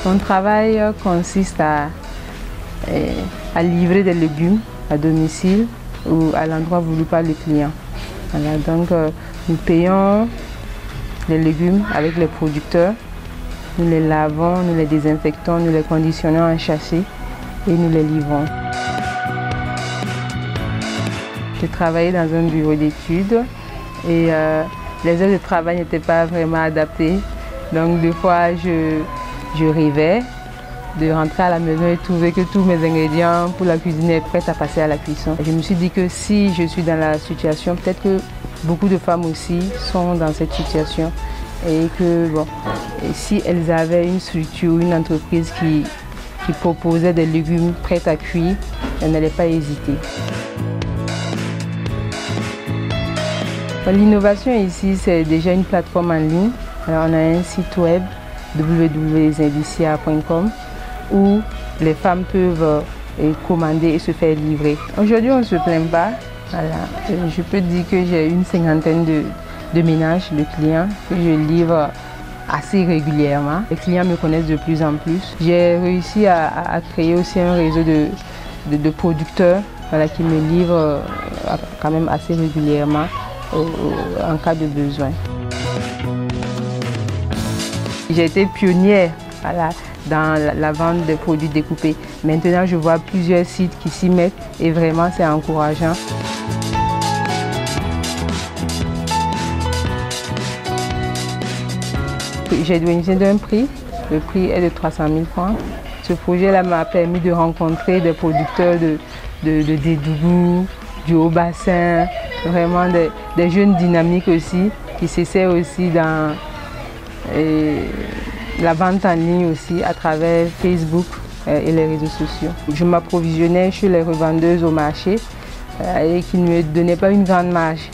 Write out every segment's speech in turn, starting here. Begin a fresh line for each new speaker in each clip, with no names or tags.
Mon travail consiste à livrer des légumes à domicile ou à l'endroit voulu par le client. Voilà, donc nous payons les légumes avec les producteurs, nous les lavons, nous les désinfectons, nous les conditionnons en châssis et nous les livrons. J'ai travaillé dans un bureau d'études et les heures de travail n'étaient pas vraiment adaptées. Donc des fois je rêvais de rentrer à la maison et trouver que tous mes ingrédients pour la cuisine est prêts à passer à la cuisson. Je me suis dit que si je suis dans la situation, peut-être que beaucoup de femmes aussi sont dans cette situation et que bon, et si elles avaient une structure, une entreprise qui proposait des légumes prêts à cuire, elles n'allaient pas hésiter. L'innovation ici, c'est déjà une plateforme en ligne. Alors, on a un site web www.zindicia.com où les femmes peuvent commander et se faire livrer. Aujourd'hui, on ne se plaint pas. Voilà. Je peux dire que j'ai une cinquantaine de ménages, de clients que je livre assez régulièrement. Les clients me connaissent de plus en plus. J'ai réussi à créer aussi un réseau de producteurs, voilà, qui me livrent quand même assez régulièrement en cas de besoin. J'ai été pionnière, voilà, dans la vente des produits découpés. Maintenant, je vois plusieurs sites qui s'y mettent et vraiment c'est encourageant. J'ai bénéficié d'un prix, le prix est de 300 000 francs. Ce projet-là m'a permis de rencontrer des producteurs de Dédougou, du Haut-Bassin, vraiment des jeunes dynamiques aussi, qui s'essaient aussi dans la vente en ligne aussi à travers Facebook et les réseaux sociaux. Je m'approvisionnais chez les revendeuses au marché et qui ne me donnaient pas une grande marge.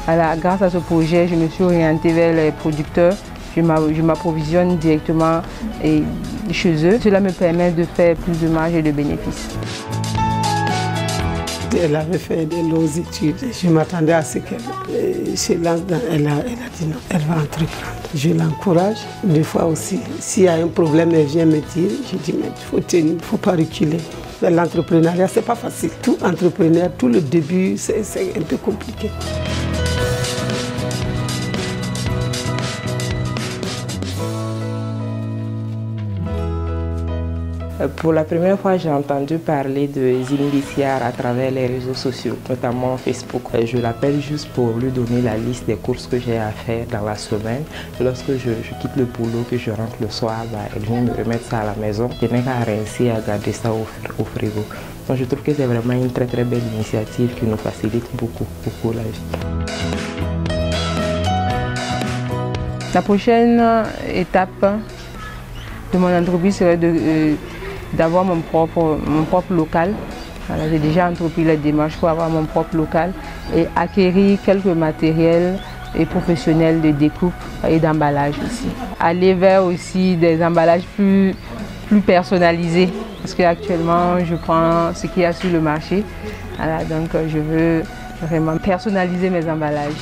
Alors, grâce à ce projet, je me suis orientée vers les producteurs. Je m'approvisionne directement chez eux. Cela me permet de faire plus de marge et de bénéfices.
Elle avait fait de longues études. Je m'attendais à ce qu'elle se lance dans. Elle a dit non, elle va entreprendre. Je l'encourage. Des fois aussi, s'il y a un problème, elle vient me dire. Je dis, mais il faut tenir, il ne faut pas reculer. L'entrepreneuriat, ce n'est pas facile. Tout entrepreneur, tout le début, c'est un peu compliqué.
Pour la première fois, j'ai entendu parler de Zindicia à travers les réseaux sociaux, notamment Facebook. Je l'appelle juste pour lui donner la liste des courses que j'ai à faire dans la semaine. Lorsque je quitte le boulot, que je rentre le soir, elle vient me remettre ça à la maison. Je n'ai qu'à rincer et à garder ça au frigo. Donc je trouve que c'est vraiment une très belle initiative qui nous facilite beaucoup la vie.
La prochaine étape de mon entreprise serait d'avoir mon propre local. Voilà, j'ai déjà entrepris la démarche pour avoir mon propre local et acquérir quelques matériels et professionnels de découpe et d'emballage aussi. Aller vers aussi des emballages plus personnalisés parce qu'actuellement je prends ce qu'il y a sur le marché. Voilà, donc je veux vraiment personnaliser mes emballages.